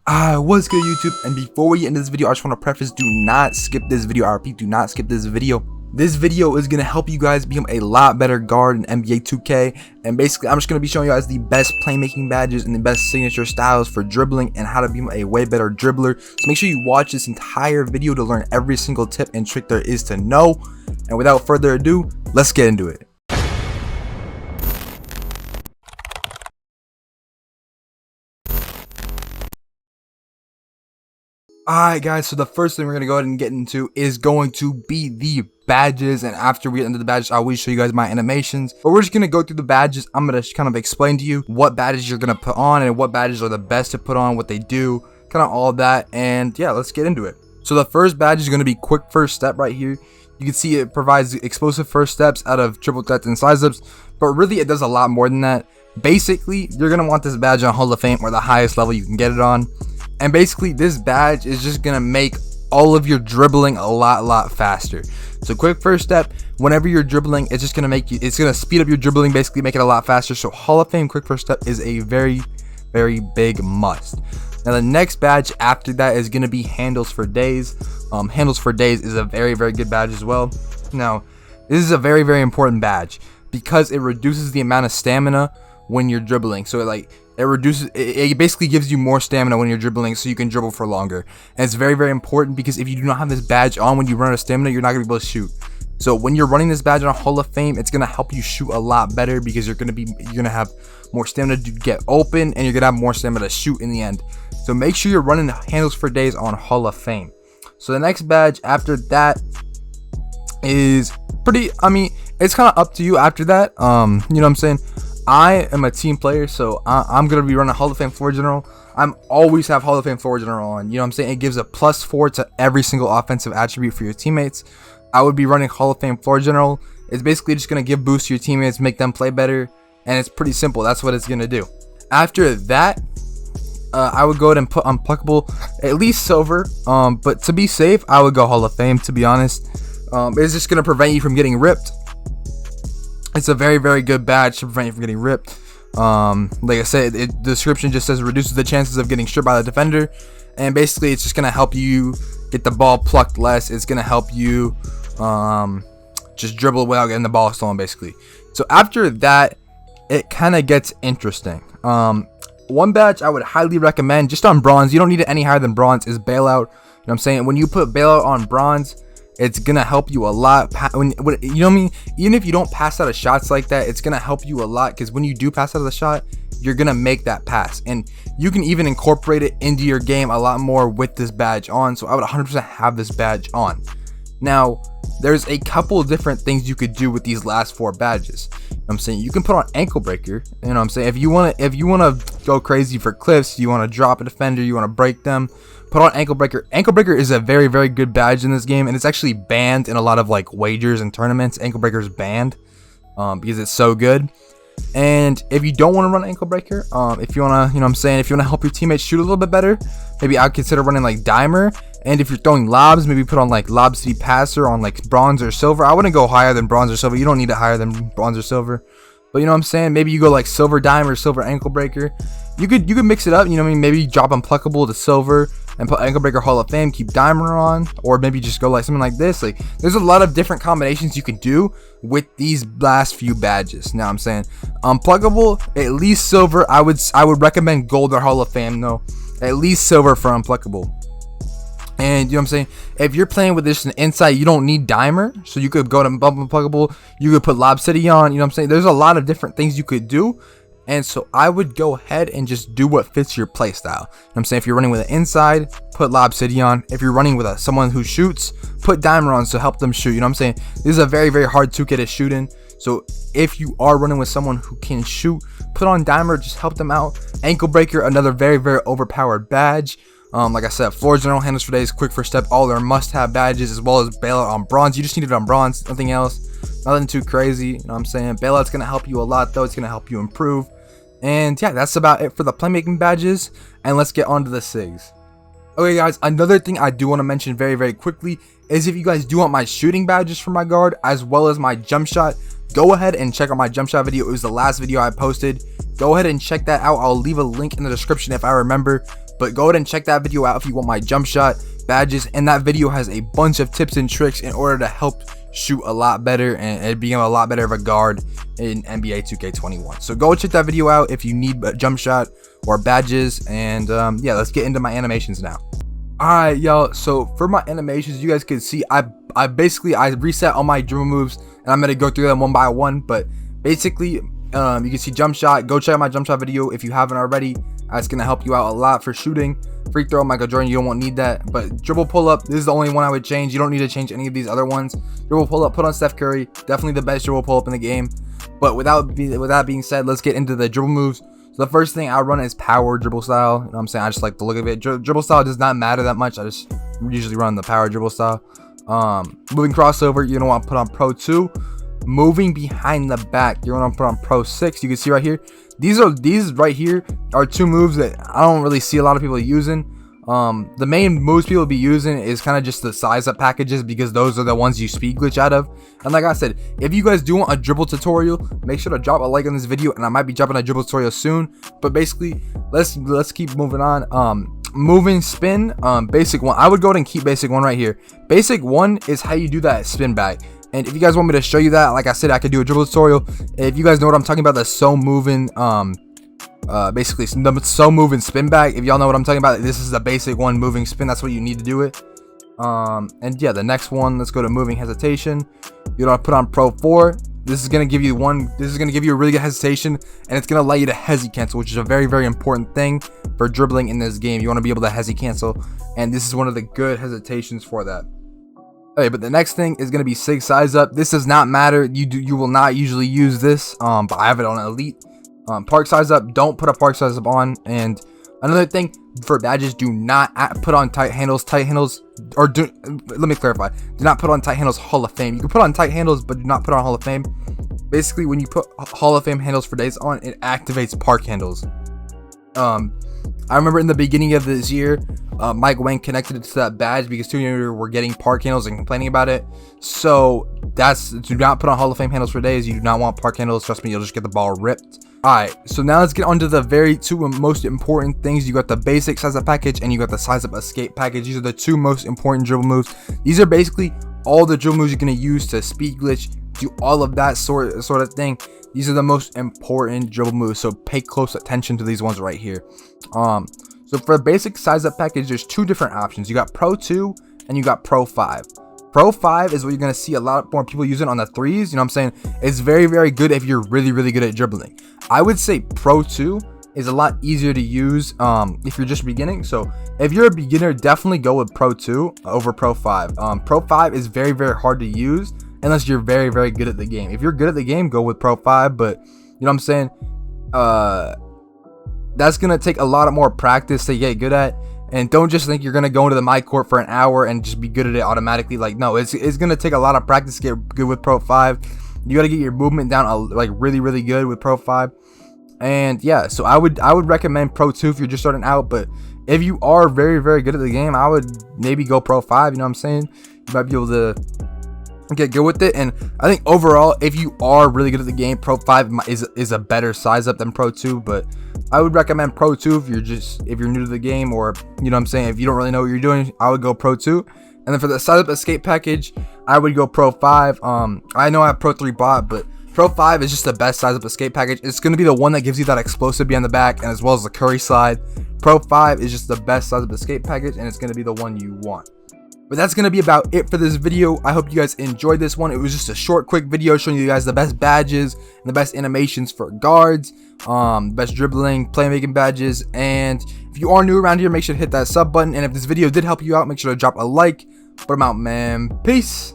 What's good, YouTube? And before we get into this video, I just want to preface, do not skip this video. I repeat, do not skip this video. This video is going to help you guys become a lot better guard in NBA 2K, and basically I'm just going to be showing you guys the best playmaking badges and the best signature styles for dribbling and how to become a way better dribbler. So make sure you watch this entire video to learn every single tip and trick there is to know. And without further ado, let's get into it. Alright guys, so the first thing we're going to go ahead and get into is going to be the badges, and after we get into the badges, I will show you guys my animations, but we're just going to go through the badges. I'm going to kind of explain to you what badges you're going to put on and what badges are the best to put on, what they do, kind of all of that, and yeah, let's get into it. So the first badge is going to be quick first step right here. You can see it provides explosive first steps out of triple threats and side zips, but really it does a lot more than that. Basically, you're going to want this badge on Hall of Fame or the highest level you can get it on. And basically this badge is just gonna make all of your dribbling a lot faster. So quick first step, whenever you're dribbling, it's just gonna make you, it's gonna speed up your dribbling, basically make it a lot faster. So Hall of Fame quick first step is a very big must. Now the next badge after that is gonna be handles for days. Handles for days is a very good badge as well. Now this is a very important badge because it reduces the amount of stamina when you're dribbling. So it basically gives you more stamina when you're dribbling, so you can dribble for longer. And it's very important because if you do not have this badge on when you run out of stamina, you're not gonna be able to shoot. So when you're running this badge on Hall of Fame, it's gonna help you shoot a lot better because you're gonna have more stamina to get open, and you're gonna have more stamina to shoot in the end. So make sure you're running handles for days on Hall of Fame. So the next badge after that is it's kind of up to you after that. You know what I'm saying? I am a team player, so I'm going to be running Hall of Fame floor general. I'm always have Hall of Fame floor general on. You know what I'm saying? It gives a +4 to every single offensive attribute for your teammates. I would be running Hall of Fame floor general. It's basically just going to give boost to your teammates, make them play better, and it's pretty simple. That's what it's going to do. After that, I would go ahead and put unpluckable, at least silver, but to be safe, I would go Hall of Fame, to be honest. It's just going to prevent you from getting ripped. It's a very good badge to prevent you from getting ripped. Like I said, the description just says it reduces the chances of getting stripped by the defender, and basically it's just gonna help you get the ball plucked less. It's gonna help you just dribble without getting the ball stolen, basically. So after that, it kind of gets interesting. One badge I would highly recommend, just on bronze, you don't need it any higher than bronze, is bailout. You know what I'm saying? When you put bailout on bronze, it's gonna help you a lot. You know what I mean? Even if you don't pass out of shots like that, it's gonna help you a lot, because when you do pass out of the shot, you're gonna make that pass, and you can even incorporate it into your game a lot more with this badge on. So I would 100% have this badge on. Now there's a couple of different things you could do with these last 4 badges. You know what I'm saying? You can put on ankle breaker. You know what I'm saying? If you wanna go crazy for cliffs, you wanna drop a defender, you wanna break them, put on ankle breaker. Ankle breaker is a very good badge in this game, and it's actually banned in a lot of like wagers and tournaments. Ankle breaker is banned because it's so good. And if you don't want to run ankle breaker, if you want to, you know what I'm saying, if you want to help your teammates shoot a little bit better, maybe I'd consider running like dimer. And if you're throwing lobs, maybe put on like lob city passer on like bronze or silver. I wouldn't go higher than bronze or silver. You don't need it higher than bronze or silver, but you know what I'm saying, maybe you go like silver dimer, silver ankle breaker. You could mix it up, you know what I mean? Maybe drop unpluckable to silver and put ankle breaker Hall of Fame, keep dimer on, or maybe just go like something like this. Like there's a lot of different combinations you can do with these last few badges. Now I'm saying unpluckable, at least silver. I would recommend gold or Hall of Fame though. At least silver for unpluckable. And you know what I'm saying, if you're playing with this inside, you don't need dimer, so you could go to bump unpluckable, you could put lob city on. You know what I'm saying? There's a lot of different things you could do. And so I would go ahead and just do what fits your play style. You know what I'm saying? If you're running with an inside, put lob city on. If you're running with someone who shoots, put dimer on, so help them shoot. You know what I'm saying? This is a very hard 2K to shoot in. So if you are running with someone who can shoot, put on dimer, just help them out. Ankle breaker, another very overpowered badge. Like I said, floor general, handles for days, quick first step, all their must-have badges, as well as bailout on bronze. You just need it on bronze, nothing else, nothing too crazy. You know what I'm saying? Bailout's gonna help you a lot though. It's gonna help you improve. And yeah, that's about it for the playmaking badges, and let's get on to the SIGs. Okay guys, another thing I do want to mention very quickly is if you guys do want my shooting badges for my guard as well as my jump shot, go ahead and check out my jump shot video. It was the last video I posted. Go ahead and check that out. I'll leave a link in the description if I remember. But go ahead and check that video out if you want my jump shot badges, and that video has a bunch of tips and tricks in order to help shoot a lot better and become a lot better of a guard in NBA 2K21. So go check that video out if you need a jump shot or badges. And yeah, let's get into my animations now. Alright, y'all, so for my animations, you guys can see I basically reset all my dribble moves, and I'm gonna go through them one by one. But basically, you can see jump shot. Go check out my jump shot video if you haven't already. That's gonna help you out a lot for shooting. Free throw, Michael Jordan, you don't need that. But dribble pull up, this is the only one I would change. You don't need to change any of these other ones. Dribble pull up, put on Steph Curry, definitely the best dribble pull up in the game. But with that being said, let's get into the dribble moves. So the first thing I run is power dribble style. You know what I'm saying? I just like the look of it. Dribble style does not matter that much. I just usually run the power dribble style. Moving crossover, you don't want to put on Pro 2. Moving behind the back, you want to put on Pro 6. You can see right here, these right here are two moves that I don't really see a lot of people using. The main moves people be using is kind of just the size up packages, because those are the ones you speed glitch out of. And like I said, if you guys do want a dribble tutorial, make sure to drop a like on this video, and I might be dropping a dribble tutorial soon. But basically, let's keep moving on. Moving spin, basic one, I would go ahead and keep basic one right here. Basic one is how you do that spin back. And if you guys want me to show you that, like I said, I could do a dribble tutorial. If you guys know what I'm talking about, the so moving basically the so moving spin back, if y'all know what I'm talking about, this is the basic one, moving spin. That's what you need to do it. And yeah, the next one, let's go to moving hesitation. You don't put on Pro 4. This is gonna give you a really good hesitation, and it's gonna allow you to hesi cancel, which is a very important thing for dribbling in this game. You want to be able to hesi cancel, and this is one of the good hesitations for that. Okay, but the next thing is gonna be sig size up. This does not matter. You will not usually use this, but I have it on elite. Park size up, don't put a park size up on. And another thing for badges, do not put on tight handles, or let me clarify, do not put on tight handles Hall of Fame. You can put on tight handles, but do not put on Hall of Fame. Basically, when you put Hall of Fame handles for days on, it activates park handles. I remember in the beginning of this year, Mike Wang connected it to that badge because too many were getting park handles and complaining about it. So do not put on Hall of Fame handles for days. You do not want park handles. Trust me, you'll just get the ball ripped. Alright, so now let's get on to the two most important things. You got the basic size up package, and you got the size up escape package. These are the two most important dribble moves. These are basically all the dribble moves you're going to use to speed glitch, do all of that sort of thing. These are the most important dribble moves, so pay close attention to these ones right here. So for the basic size up package, there's two different options. You got Pro 2 and you got Pro 5. Pro 5 is what you're going to see a lot more people using on the threes. You know what I'm saying? It's very good if you're really good at dribbling. I would say Pro 2 is a lot easier to use if you're just beginning. So if you're a beginner, definitely go with Pro 2 over Pro 5. Pro 5 is very hard to use unless you're very good at the game. If you're good at the game, go with Pro 5. But you know what I'm saying? That's going to take a lot more practice to get good at. And don't just think you're going to go into the my court for an hour and just be good at it automatically. Like, no, it's going to take a lot of practice to get good with Pro 5. You got to get your movement down like really good with Pro 5. And yeah, so I would recommend Pro 2 if you're just starting out. But if you are very good at the game, I would maybe go Pro 5. You know what I'm saying? You might be able to get good with it. And I think overall, if you are really good at the game, Pro 5 is a better size up than Pro 2. But I would recommend Pro 2 if you're new to the game, or you know what I'm saying, if you don't really know what you're doing, I would go Pro 2. And then for the size up escape package, I would go Pro 5. I know I have Pro 3 bought, but Pro 5 is just the best size up escape package. It's going to be the one that gives you that explosive behind the back, and as well as the Curry slide. Pro 5 is just the best size up escape package, and it's going to be the one you want. But that's going to be about it for this video. I hope you guys enjoyed this one. It was just a short, quick video showing you guys the best badges and the best animations for guards, best dribbling, playmaking badges. And if you are new around here, make sure to hit that sub button. And if this video did help you out, make sure to drop a like. But I'm out, man. Peace.